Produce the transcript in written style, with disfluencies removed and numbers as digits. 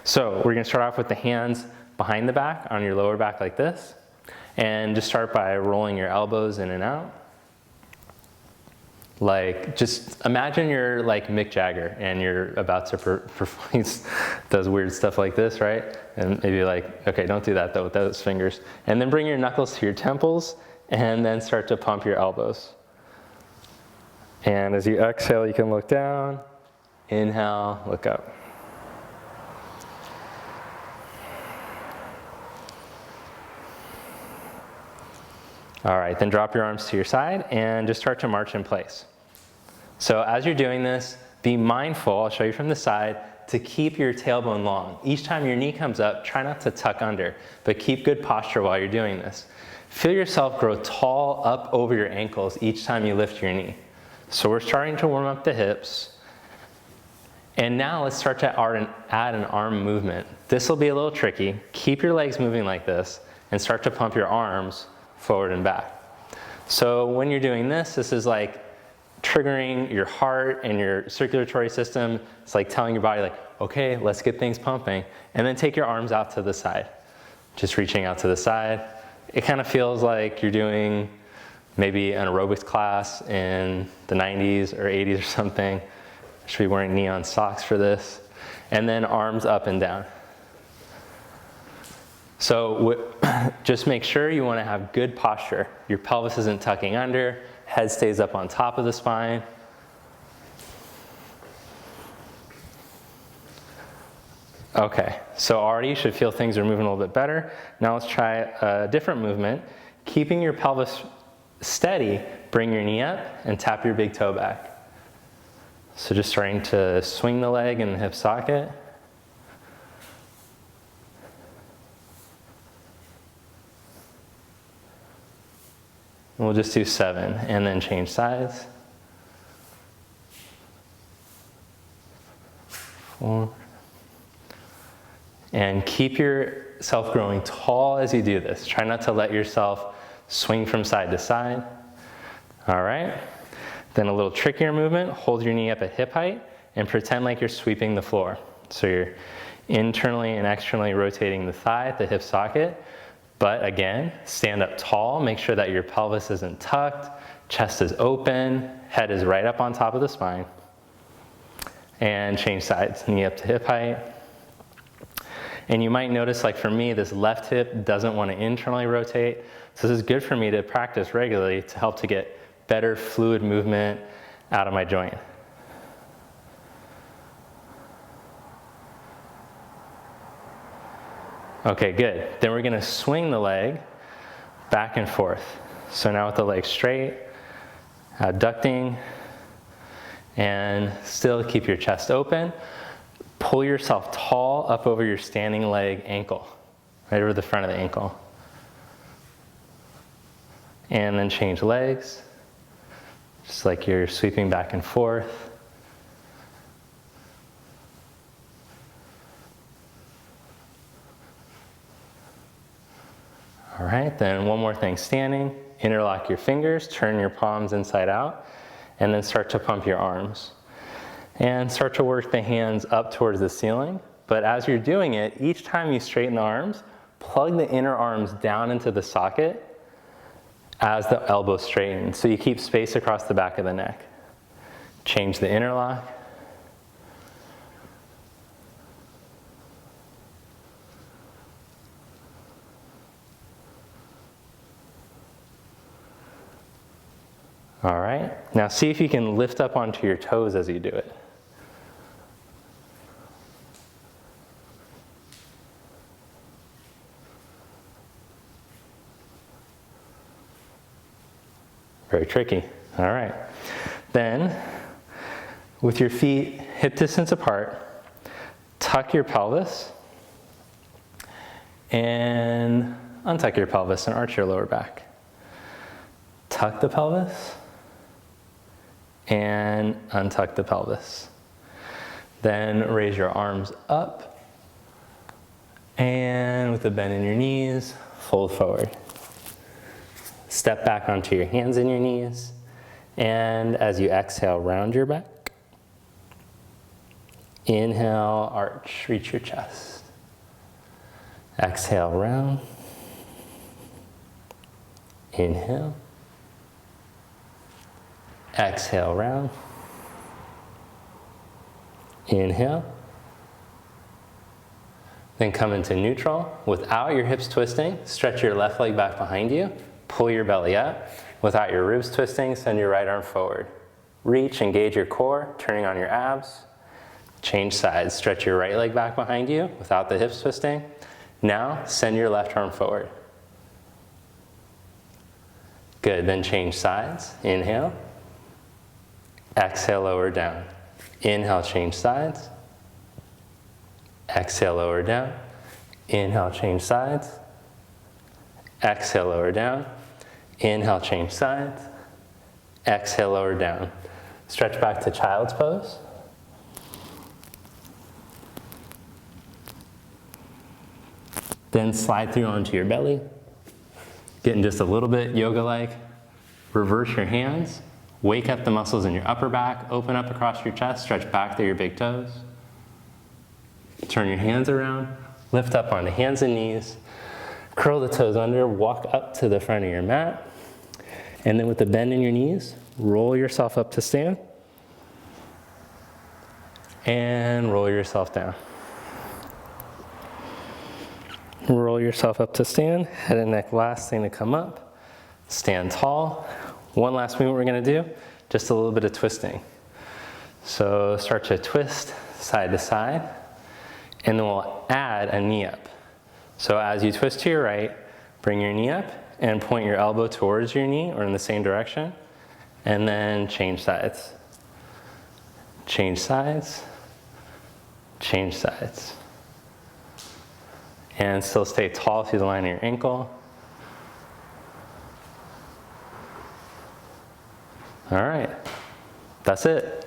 So we're gonna start off with the hands behind the back on your lower back like this. And just start by rolling your elbows in and out. Like, just imagine you're like Mick Jagger and you're about to perform, does weird stuff like this, right? And maybe like, okay, don't do that though with those fingers. And then bring your knuckles to your temples and then start to pump your elbows. And as you exhale, you can look down, inhale, look up. All right, then drop your arms to your side and just start to march in place. So as you're doing this, be mindful, I'll show you from the side, to keep your tailbone long. Each time your knee comes up, try not to tuck under, but keep good posture while you're doing this. Feel yourself grow tall up over your ankles each time you lift your knee. So we're starting to warm up the hips. And now let's start to add an arm movement. This will be a little tricky. Keep your legs moving like this and start to pump your arms forward and back. So when you're doing this, this is like triggering your heart and your circulatory system. It's like telling your body like, okay, let's get things pumping. And then take your arms out to the side. Just reaching out to the side. It kind of feels like you're doing maybe an aerobics class in the 90s or 80s or something. I should be wearing neon socks for this. And then arms up and down. So just make sure you want to have good posture. Your pelvis isn't tucking under, head stays up on top of the spine. Okay, so already you should feel things are moving a little bit better. Now let's try a different movement. Keeping your pelvis steady, bring your knee up and tap your big toe back. So just starting to swing the leg in the hip socket. We'll just do 7 and then change sides. 4. And keep yourself growing tall as you do this. Try not to let yourself swing from side to side. All right. Then a little trickier movement. Hold your knee up at hip height and pretend like you're sweeping the floor. So you're internally and externally rotating the thigh at the hip socket. But again, stand up tall, make sure that your pelvis isn't tucked, chest is open, head is right up on top of the spine. And change sides, knee up to hip height. And you might notice, like for me, this left hip doesn't want to internally rotate. So this is good for me to practice regularly to help to get better fluid movement out of my joint. Okay, good. Then we're gonna swing the leg back and forth. So now with the leg straight, abducting, and still keep your chest open. Pull yourself tall up over your standing leg ankle, right over the front of the ankle. And then change legs, just like you're sweeping back and forth. All right, then one more thing, standing, interlock your fingers, turn your palms inside out, and then start to pump your arms. And start to work the hands up towards the ceiling, but as you're doing it, each time you straighten the arms, plug the inner arms down into the socket as the elbows straighten, so you keep space across the back of the neck. Change the interlock. All right, now see if you can lift up onto your toes as you do it. Very tricky. All right. Then, with your feet hip distance apart, tuck your pelvis and untuck your pelvis and arch your lower back. Tuck the pelvis and untuck the pelvis. Then raise your arms up and with a bend in your knees, fold forward. Step back onto your hands and your knees, and as you exhale, round your back. Inhale, arch, reach your chest. Exhale, round. Inhale. Exhale, round. Inhale. Then come into neutral. Without your hips twisting, stretch your left leg back behind you. Pull your belly up. Without your ribs twisting, send your right arm forward. Reach, engage your core, turning on your abs. Change sides. Stretch your right leg back behind you without the hips twisting. Now, send your left arm forward. Good, then change sides. Inhale. Exhale, lower down. Inhale, change sides. Exhale, lower down. Inhale, change sides. Exhale, lower down. Inhale, change sides. Exhale, lower down. Stretch back to child's pose. Then slide through onto your belly. Getting just a little bit yoga-like. Reverse your hands. Wake up the muscles in your upper back. Open up across your chest. Stretch back through your big toes. Turn your hands around. Lift up onto hands and knees. Curl the toes under. Walk up to the front of your mat. And then with the bend in your knees, roll yourself up to stand. And roll yourself down. Roll yourself up to stand. Head and neck last thing to come up. Stand tall. One last movement we're going to do, just a little bit of twisting. So start to twist side to side, and then we'll add a knee up. So as you twist to your right, bring your knee up and point your elbow towards your knee or in the same direction, and then change sides. Change sides, change sides. And still stay tall through the line of your ankle. All right, that's it.